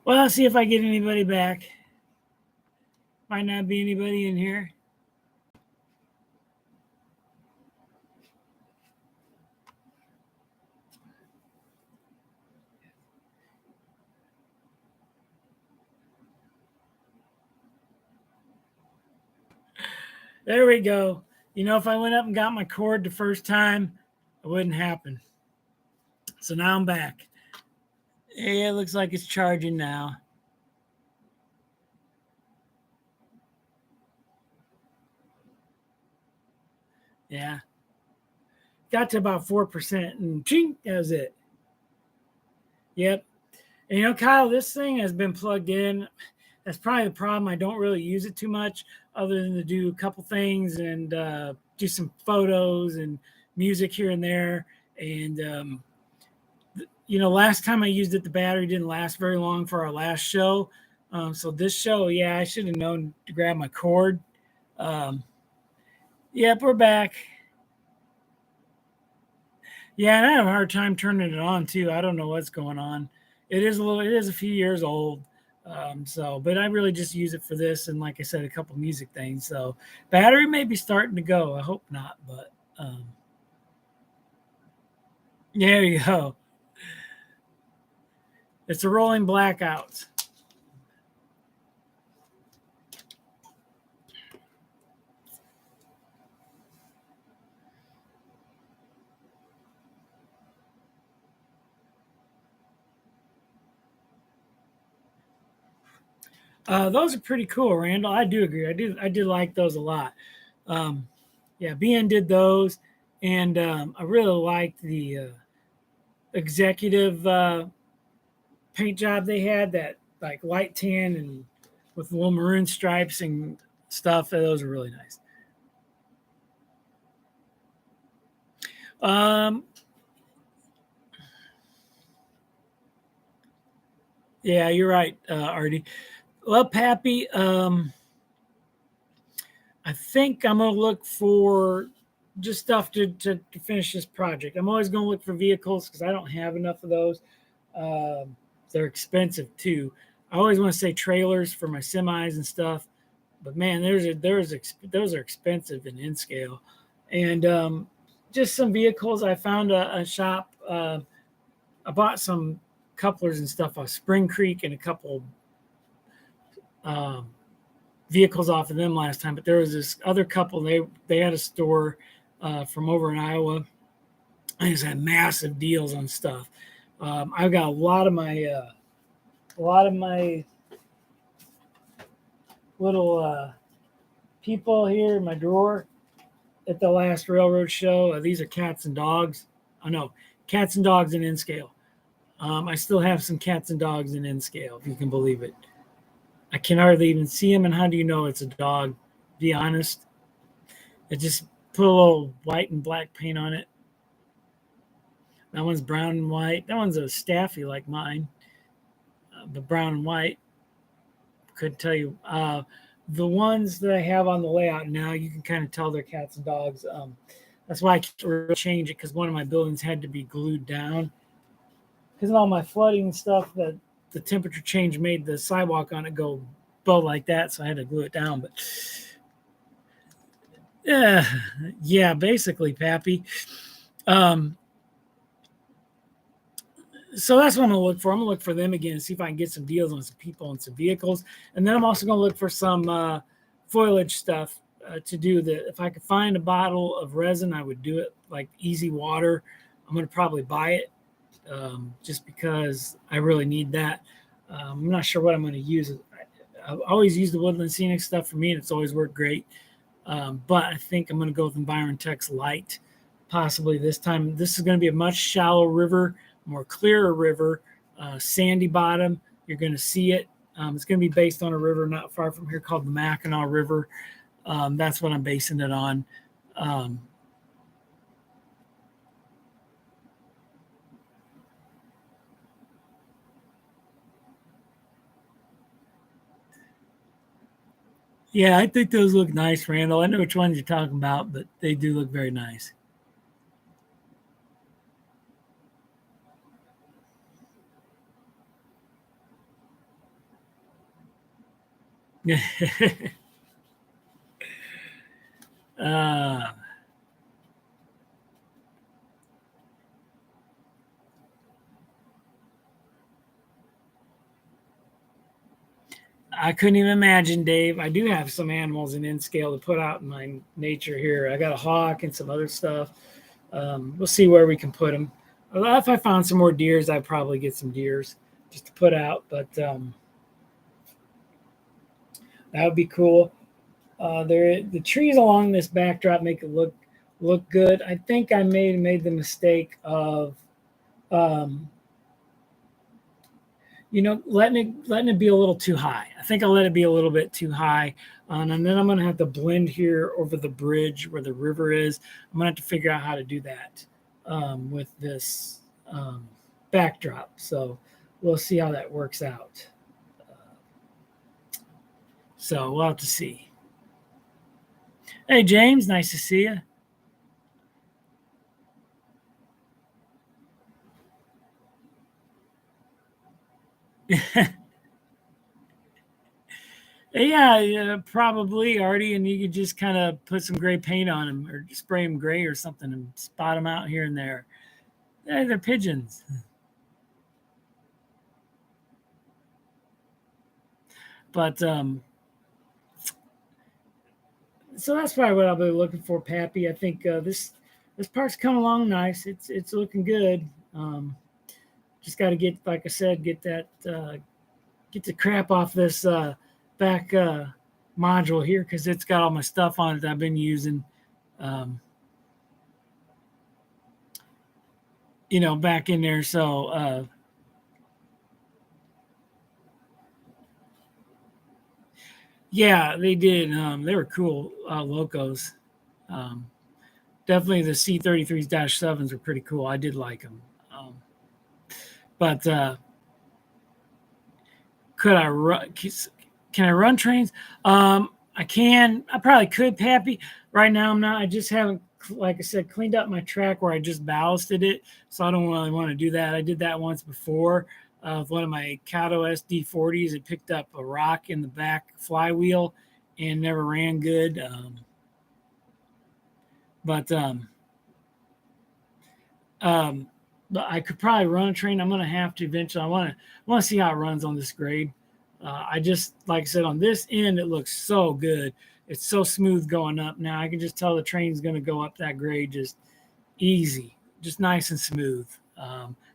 Well, I'll see if I get anybody back. Might not be anybody in here. There we go. You know, if I went up and got my cord the first time, it wouldn't happen. So now I'm back. Yeah, it looks like it's charging now. Yeah. Got to about 4% and ching, that was it. Yep. And you know, Kyle, this thing has been plugged in. That's probably the problem. I don't really use it too much other than to do a couple things and do some photos and music here and there. And, you know, last time I used it, the battery didn't last very long for our last show. So this show, yeah, I should have known to grab my cord. Um, yep, we're back. Yeah, and I have a hard time turning it on too. I don't know what's going on. It is a few years old. But I really just use it for this and, like I said, a couple music things. So battery may be starting to go. I hope not, but there you go. It's a rolling blackout. Those are pretty cool, Randall. I do agree. I did like those a lot. Um, yeah, BN did those, and I really liked the executive paint job they had. That like light tan and with little maroon stripes and stuff. Those are really nice. Um, yeah, you're right, Artie. Well, Pappy, I think I'm gonna look for just stuff to finish this project. I'm always gonna look for vehicles because I don't have enough of those. Um, they're expensive too. I always want to say trailers for my semis and stuff, but man, those are expensive in scale. And just some vehicles. I found a shop. I bought some couplers and stuff off Spring Creek and a couple um, vehicles off of them last time. But there was this other couple. They had a store from over in Iowa. I just had massive deals on stuff. I've got a lot of my little people here in my drawer at the last railroad show. These are cats and dogs. Oh no, cats and dogs in N scale. I still have some cats and dogs in N scale, if you can believe it. I can hardly even see them, and how do you know it's a dog? Be honest. It just put a little white and black paint on it. That one's brown and white. That one's a staffy like mine, but brown and white. Couldn't tell you. The ones that I have on the layout now, you can kind of tell they're cats and dogs. That's why I can't really change it because one of my buildings had to be glued down because of all my flooding and stuff. That the temperature change made the sidewalk on it go bow like that, so I had to glue it down. But yeah, yeah, basically, Pappy. Um, so that's what I'm gonna look for. I'm gonna look for them again and see if I can get some deals on some people and some vehicles, and then I'm also gonna look for some foliage stuff to do. The if I could find a bottle of resin, I would do it like easy water. I'm gonna probably buy it just because I really need that. I'm not sure what I'm gonna use. I've always used the Woodland Scenic stuff for me, and it's always worked great. But I think I'm gonna go with Environtex Light, possibly this time. This is gonna be a much shallow river, more clearer river, sandy bottom. You're going to see it. It's going to be based on a river not far from here called the Mackinac River. That's what I'm basing it on. Um, yeah, I think those look nice, Randall. I know which ones you're talking about, but they do look very nice. uh, I couldn't even imagine, Dave. I do have some animals in N-scale to put out in my nature here. I got a hawk and some other stuff. We'll see where we can put them. If I found some more deers, I'd probably get some deers just to put out. But that would be cool. The trees along this backdrop make it look good. I think I made the mistake of um, letting it be a little too high. I think I'll let it be a little bit too high, and then I'm gonna have to blend here over the bridge where the river is. I'm gonna have to figure out how to do that with this backdrop. So we'll see how that works out. So we'll have to see. Hey James, nice to see you. Yeah, probably, Artie, and you could just kind of put some gray paint on them or spray them gray or something and spot them out here and there. Yeah, they're pigeons. But so that's probably what I'll be looking for, Pappy. I think this part's coming along nice. It's looking good. Just got to get, like I said, get the crap off this back module here because it's got all my stuff on it that I've been using. Um, back in there. So yeah, they did. They were cool locos. Um, Definitely the C33s-7s were pretty cool. I did like them. But could I run? Can I run trains? I can. I probably could, Pappy. Right now, I'm not. I just haven't, like I said, cleaned up my track where I just ballasted it. So I don't really want to do that. I did that once before with one of my Kato SD40s. It picked up a rock in the back flywheel and never ran good. But um, but I could probably run a train. I'm going to have to eventually. I want to see how it runs on this grade. I just, like I said, on this end, it looks so good. It's so smooth going up. Now I can just tell the train's going to go up that grade just easy, just nice and smooth.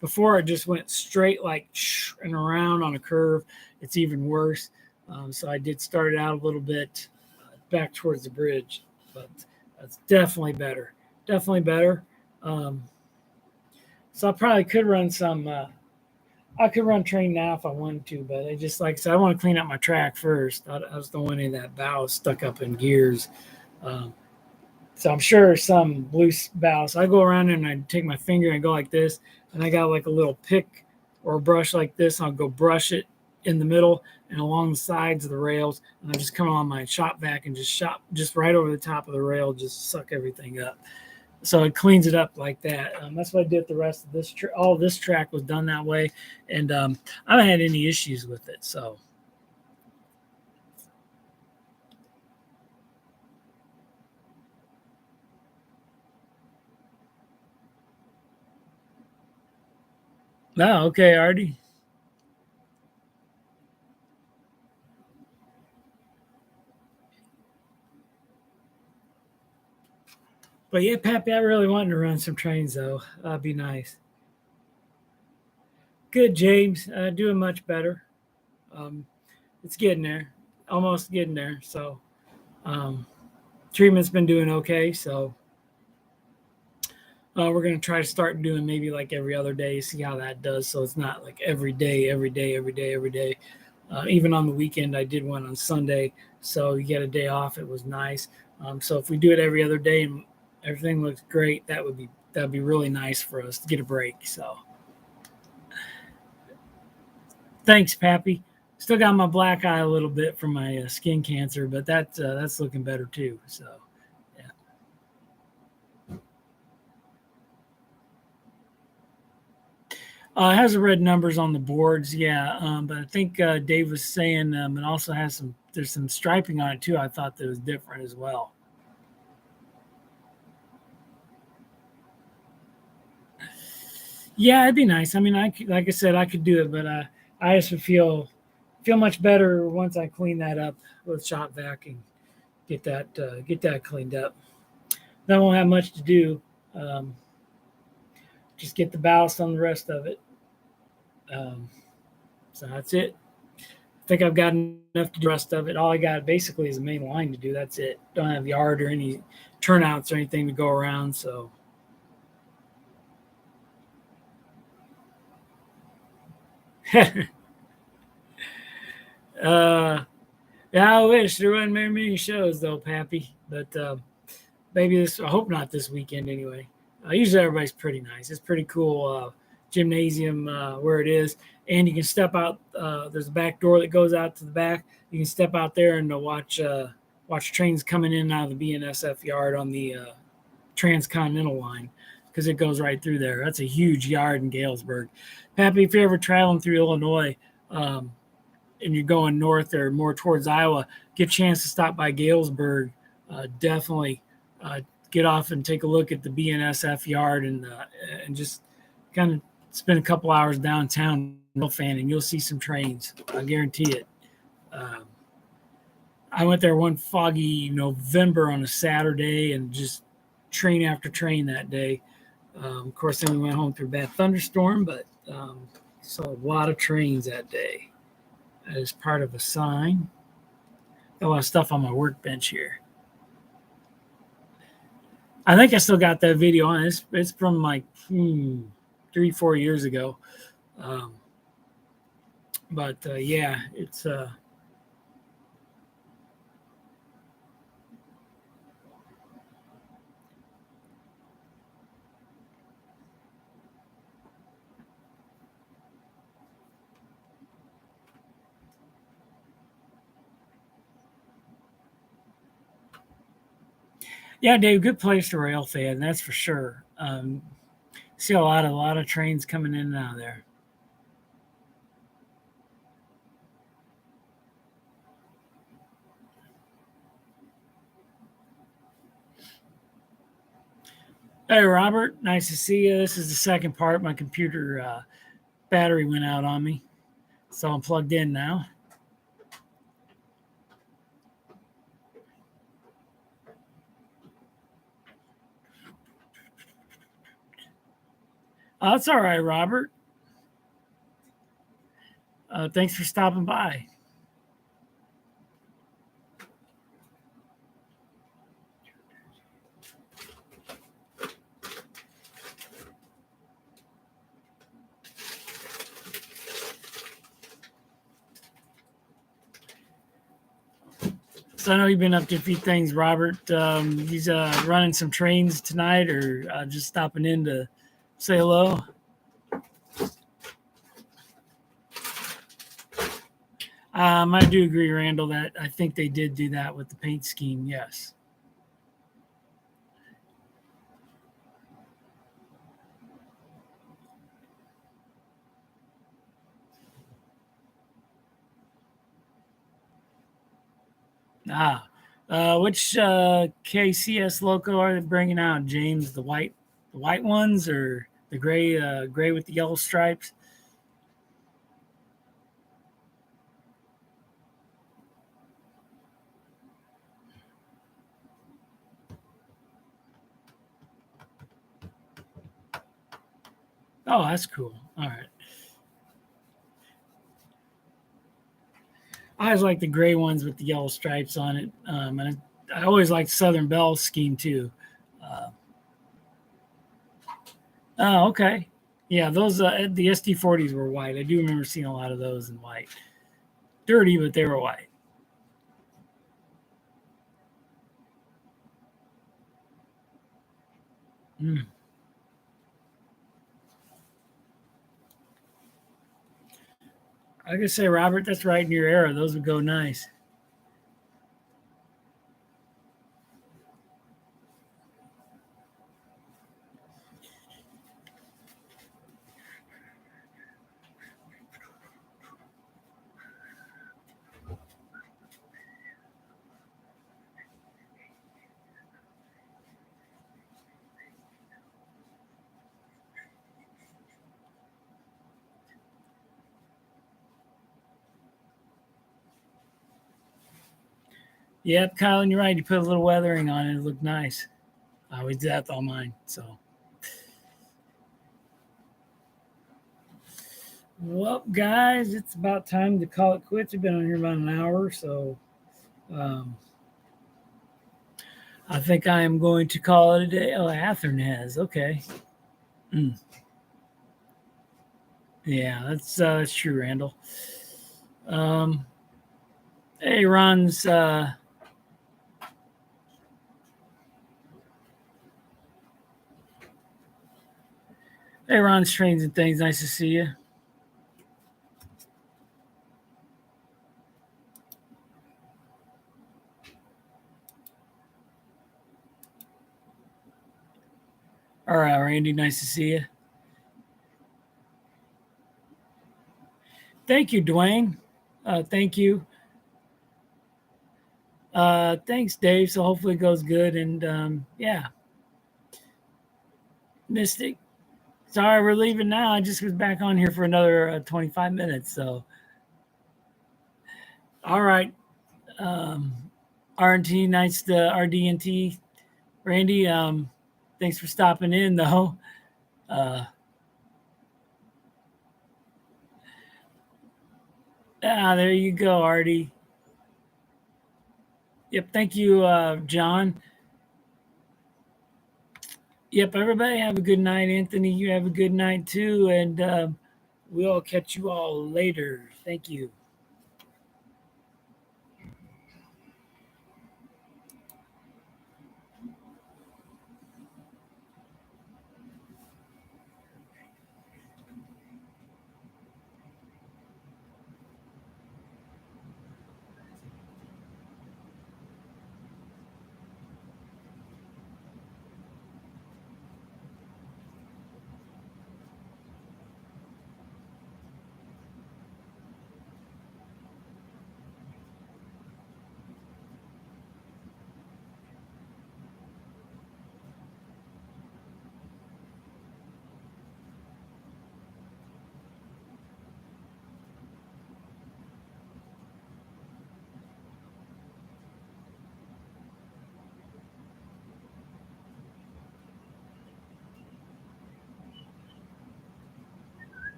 Before it just went straight like and around on a curve. It's even worse. So I did start it out a little bit back towards the bridge, but that's definitely better. Definitely better. Um, so I probably could run some. I could run train now if I wanted to, but I just, like I said, I want to clean up my track first. I just don't want any of that bow stuck up in gears. Um, so I'm sure some loose bow. So I go around and I take my finger and go like this, and I got like a little pick or a brush like this. And I'll go brush it in the middle and along the sides of the rails, and I'll just come on my shop vac and just shop just right over the top of the rail, just suck everything up. So it cleans it up like that. That's what I did the rest of this. All this track was done that way, and I haven't had any issues with it. So no, okay, Artie. But yeah, Pappy, I really wanted to run some trains though. That'd be nice. Good, James. Doing much better. Um, it's getting there, almost getting there. So um, treatment's been doing okay. So we're gonna try to start doing maybe like every other day, see how that does. So it's not like every day, every day, every day, every day. Even on the weekend, I did one on Sunday, so you get a day off. It was nice. So if we do it every other day and everything looks great, that'd be really nice for us to get a break. So thanks, Pappy. Still got my black eye a little bit from my skin cancer, but that's looking better too. So yeah. It has the red numbers on the boards, yeah. But I think Dave was saying it also has some there's some striping on it too. I thought that was different as well. Yeah, it'd be nice. I mean, like I said, I could do it, but I just would feel much better once I clean that up with shop vac and get that cleaned up. Then I won't have much to do. Um, just get the ballast on the rest of it. Um, so that's it. I think I've got enough to do the rest of it. All I got basically is the main line to do. That's it. Don't have yard or any turnouts or anything to go around. So uh, yeah, I wish there wasn't very many shows though, Pappy. But maybe this. I hope not this weekend anyway. Usually everybody's pretty nice. It's pretty cool gymnasium where it is, and you can step out. There's a back door that goes out to the back. You can step out there and watch trains coming in and out of the BNSF yard on the transcontinental line because it goes right through there. That's a huge yard in Galesburg. Pappy, if you're ever traveling through Illinois, um, and you're going north or more towards Iowa, get a chance to stop by Galesburg. Definitely get off and take a look at the BNSF yard and just kind of spend a couple hours downtown, fan, and you'll see some trains. I guarantee it. Um, I went there one foggy November on a Saturday and just train after train that day. Of course, then we went home through a bad thunderstorm, but saw a lot of trains that day as part of a sign. Got a lot of stuff on my workbench here. I think I still got that video on. It's from like 3-4 years ago. Um, but yeah, it's yeah, Dave, good place to rail fan, that's for sure. See a lot of trains coming in and out of there. Hey, Robert, nice to see you. This is the second part. My computer battery went out on me, so I'm plugged in now. Oh, that's all right, Robert. Thanks for stopping by. So I know you've been up to a few things, Robert. He's running some trains tonight, or just stopping in to say hello. I do agree, Randall, that I think they did do that with the paint scheme. Yes. Ah, which KCS loco are they bringing out, James? The white ones, or the gray with the yellow stripes? Oh, that's cool. All right. I always like the gray ones with the yellow stripes on it, and I always like Southern Bell scheme too. Uh, oh, okay. Yeah, those the SD40s were white. I do remember seeing a lot of those in white. Dirty, but they were white. Mm. I could say, Robert, that's right in your era. Those would go nice. Yep, Kyle, you're right. You put a little weathering on it. It looked nice. I always do that with all mine. So, well, guys, it's about time to call it quits. We've been on here about an hour. So, um, I think I am going to call it a day. Oh, Athern has. Okay. Mm. Yeah, that's true, Randall. Um, hey, Ron's. Hey, Ron's Trains and Things. Nice to see you. All right, Randy. Nice to see you. Thank you, Dwayne. Thank you. Thanks, Dave. So hopefully it goes good. And yeah, Mystic. Sorry, we're leaving now. I just was back on here for another 25 minutes. So, all right. Um, RNT, nice to RDNT. Randy, thanks for stopping in, though. There you go, Artie. Yep, thank you, John. Yep, everybody have a good night. Anthony, you have a good night too. And we'll catch you all later. Thank you.